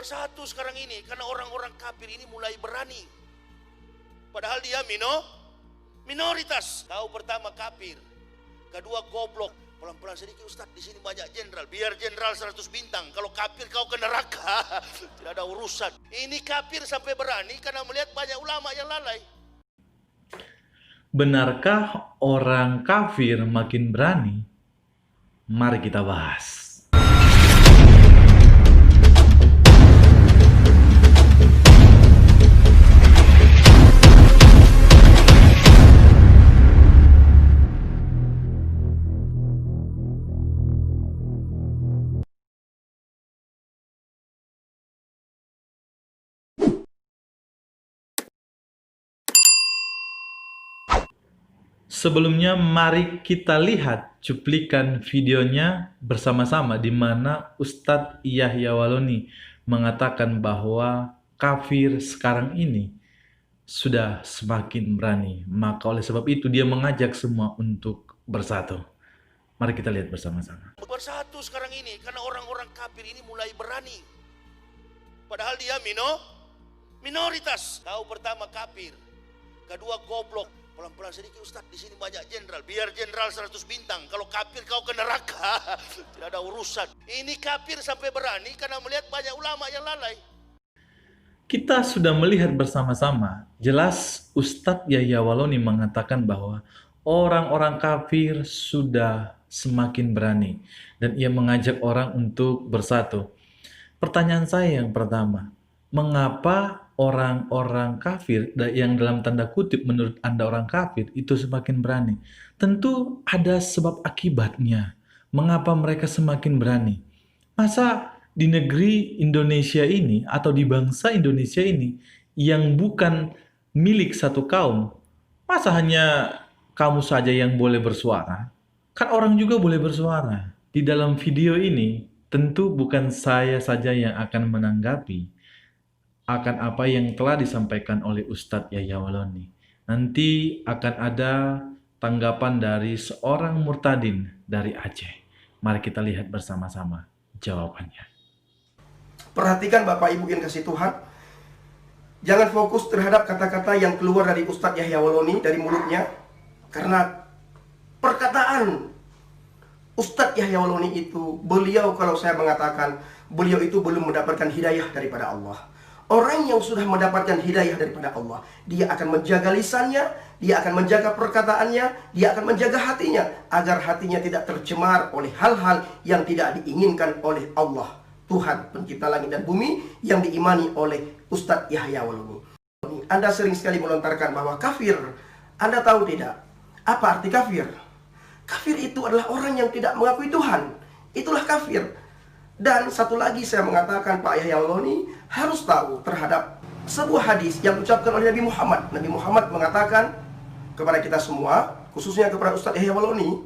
Bersatu sekarang ini karena orang-orang kafir ini mulai berani. Padahal dia minoritas. Tahu pertama kafir, kedua goblok. Pelan-pelan sedikit Ustadz, di sini banyak jenderal. Biar jenderal 100 bintang. Kalau kafir kau ke neraka. Tidak ada urusan. Ini kafir sampai berani karena melihat banyak ulama yang lalai. Benarkah orang kafir makin berani? Mari kita bahas. Sebelumnya mari kita lihat cuplikan videonya bersama-sama di mana Ustadz Yahya Waloni mengatakan bahwa kafir sekarang ini sudah semakin berani. Maka oleh sebab itu dia mengajak semua untuk bersatu. Mari kita lihat bersama-sama. Bersatu sekarang ini karena orang-orang kafir ini mulai berani. Padahal dia minoritas. Tahu pertama kafir, kedua goblok. Pelan-pelan sedikit Ustadz, di sini banyak jenderal. Biar jenderal 100 bintang. Kalau kafir kau ke neraka. Tidak ada urusan. Ini kafir sampai berani karena melihat banyak ulama yang lalai. Kita sudah melihat bersama-sama, jelas Ustadz Yahya Waloni mengatakan bahwa orang-orang kafir sudah semakin berani. Dan ia mengajak orang untuk bersatu. Pertanyaan saya yang pertama, mengapa orang-orang kafir yang dalam tanda kutip menurut Anda orang kafir itu semakin berani? Tentu ada sebab akibatnya. Mengapa mereka semakin berani? Masa di negeri Indonesia ini atau di bangsa Indonesia ini yang bukan milik satu kaum, masa hanya kamu saja yang boleh bersuara? Kan orang juga boleh bersuara. Di dalam video ini tentu bukan saya saja yang akan menanggapi akan apa yang telah disampaikan oleh Ustadz Yahya Waloni. Nanti akan ada tanggapan dari seorang murtadin dari Aceh. Mari kita lihat bersama-sama jawabannya. Perhatikan Bapak Ibu yang kasih Tuhan. Jangan fokus terhadap kata-kata yang keluar dari Ustadz Yahya Waloni dari mulutnya. Karena perkataan Ustadz Yahya Waloni itu, beliau kalau saya mengatakan, beliau itu belum mendapatkan hidayah daripada Allah. Orang yang sudah mendapatkan hidayah daripada Allah, dia akan menjaga lisannya, dia akan menjaga perkataannya, dia akan menjaga hatinya, agar hatinya tidak tercemar oleh hal-hal yang tidak diinginkan oleh Allah, Tuhan pencipta langit dan bumi, yang diimani oleh Ustadz Yahya Waloni. Anda sering sekali melontarkan bahwa kafir. Anda tahu tidak apa arti kafir? Kafir itu adalah orang yang tidak mengakui Tuhan. Itulah kafir. Dan satu lagi saya mengatakan, Pak Yahya Waloni harus tahu terhadap sebuah hadis yang diucapkan oleh Nabi Muhammad. Nabi Muhammad mengatakan kepada kita semua, khususnya kepada Ustadz Yahya Waloni,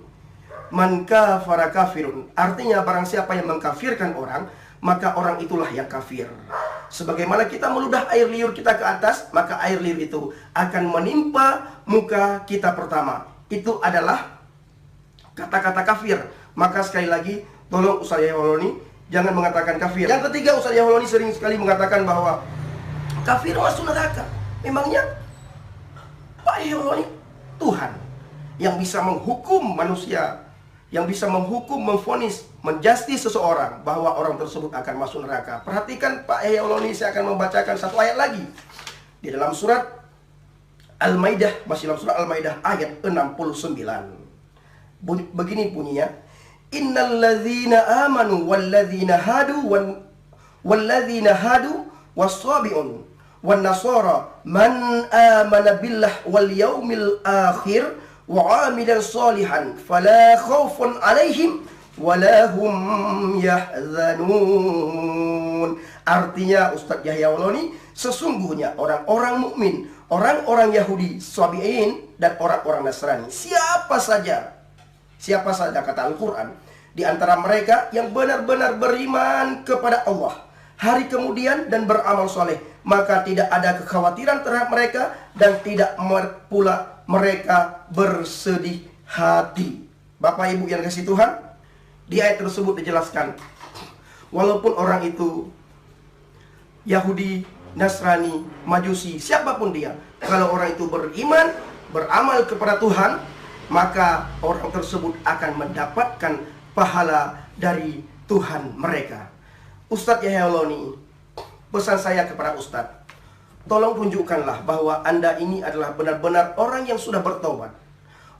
man kafara kafirun. Artinya barang siapa yang mengkafirkan orang, maka orang itulah yang kafir. Sebagaimana kita meludah air liur kita ke atas, maka air liur itu akan menimpa muka kita pertama. Itu adalah kata-kata kafir. Maka sekali lagi, tolong Ustadz Yahya Waloni jangan mengatakan kafir. Yang ketiga, Ustadz Yahya Waloni sering sekali mengatakan bahwa kafir masuk neraka. Memangnya Pak Yahya Waloni Tuhan yang bisa menghukum manusia, yang bisa menghukum, memvonis, menjustis seseorang bahwa orang tersebut akan masuk neraka. Perhatikan Pak Yahya Waloni, saya akan membacakan satu ayat lagi di dalam surat Al-Maidah, masih dalam surat Al-Maidah ayat 69. Begini bunyinya, innal ladzina amanu walladzina hadu was-sabiun wan nasara man amana billah wal yaumil akhir wa amilan salihan fala khaufun alaihim wala hum yahzanun. Artinya Ustadz Yahya Waloni, sesungguhnya orang-orang mukmin, orang-orang Yahudi, Sabi'in, dan orang-orang Nasrani, siapa saja kata Al-Quran, di antara mereka yang benar-benar beriman kepada Allah, hari kemudian dan beramal soleh, maka tidak ada kekhawatiran terhadap mereka dan tidak pula mereka bersedih hati. Bapak Ibu yang kasih Tuhan, di ayat tersebut dijelaskan, walaupun orang itu Yahudi, Nasrani, Majusi, siapapun dia. Kalau orang itu beriman, beramal kepada Tuhan, maka orang tersebut akan mendapatkan pahala dari Tuhan mereka. Ustadz Yahya Waloni, pesan saya kepada Ustadz, tolong tunjukkanlah bahwa Anda ini adalah benar-benar orang yang sudah bertobat.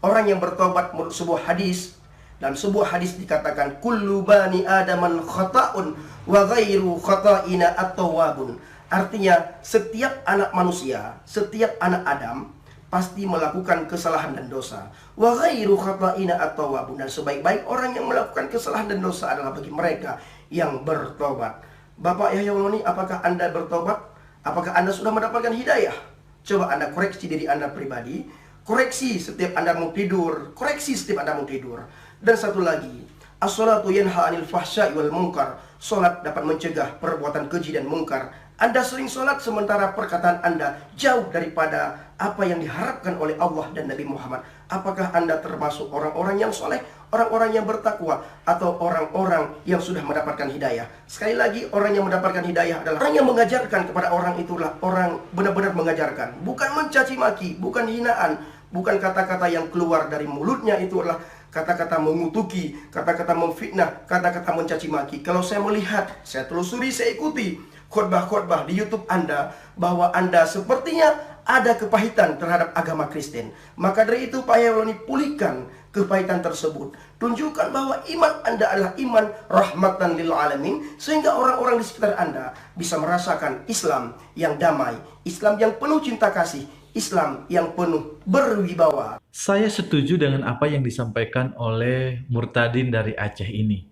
Orang yang bertobat menurut sebuah hadis. Dan sebuah hadis dikatakan, kullu bani adaman khata'un wa ghairu khata'ina at-tawwabun. Artinya, setiap anak manusia, setiap anak Adam pasti melakukan kesalahan dan dosa. Wa ghairu khata'ina at-tawwabun. Dan sebaik-baik orang yang melakukan kesalahan dan dosa adalah bagi mereka yang bertobat. Bapak Yahya Waloni, apakah Anda bertobat? Apakah Anda sudah mendapatkan hidayah? Coba Anda koreksi diri Anda pribadi. Koreksi setiap Anda mau tidur. Koreksi setiap Anda mau tidur. Dan satu lagi, as-salatu yanha 'anil fahsya'i wal munkar. Salat dapat mencegah perbuatan keji dan mungkar. Anda sering salat sementara perkataan Anda jauh daripada apa yang diharapkan oleh Allah dan Nabi Muhammad. Apakah Anda termasuk orang-orang yang soleh, orang-orang yang bertakwa, atau orang-orang yang sudah mendapatkan hidayah? Sekali lagi, orang yang mendapatkan hidayah adalah orang yang mengajarkan kepada orang itulah orang benar-benar mengajarkan. Bukan mencaci maki, bukan hinaan, bukan kata-kata yang keluar dari mulutnya itu adalah kata-kata mengutuki, kata-kata memfitnah, kata-kata mencaci maki. Kalau saya melihat, saya telusuri, saya ikuti khotbah-khotbah di YouTube Anda, bahwa Anda sepertinya ada kepahitan terhadap agama Kristen. Maka dari itu Pak Yahya Waloni, pulihkan kepahitan tersebut. Tunjukkan bahwa iman Anda adalah iman rahmatan lil alamin, sehingga orang-orang di sekitar Anda bisa merasakan Islam yang damai, Islam yang penuh cinta kasih, Islam yang penuh berwibawa. Saya setuju dengan apa yang disampaikan oleh Murtadin dari Aceh ini,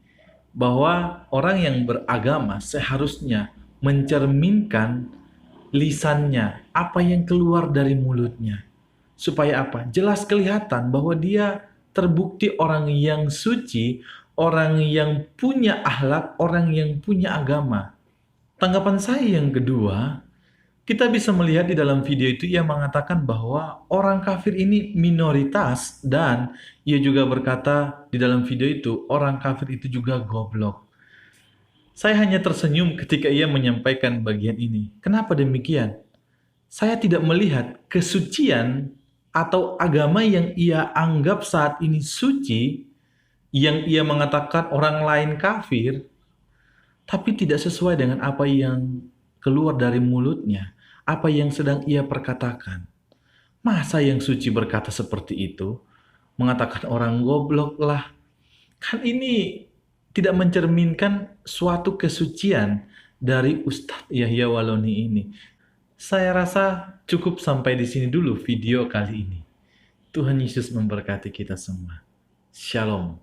bahwa orang yang beragama seharusnya mencerminkan lisannya, apa yang keluar dari mulutnya. Supaya apa? Jelas kelihatan bahwa dia terbukti orang yang suci, orang yang punya akhlak, orang yang punya agama. Tanggapan saya yang kedua, kita bisa melihat di dalam video itu ia mengatakan bahwa orang kafir ini minoritas, dan ia juga berkata di dalam video itu orang kafir itu juga goblok. Saya hanya tersenyum ketika ia menyampaikan bagian ini. Kenapa demikian? Saya tidak melihat kesucian atau agama yang ia anggap saat ini suci, yang ia mengatakan orang lain kafir, tapi tidak sesuai dengan apa yang keluar dari mulutnya, apa yang sedang ia perkatakan. Masa yang suci berkata seperti itu? Mengatakan orang goblok lah. Kan ini tidak mencerminkan suatu kesucian dari Ustadz Yahya Waloni ini. Saya rasa cukup sampai di sini dulu video kali ini. Tuhan Yesus memberkati kita semua. Shalom.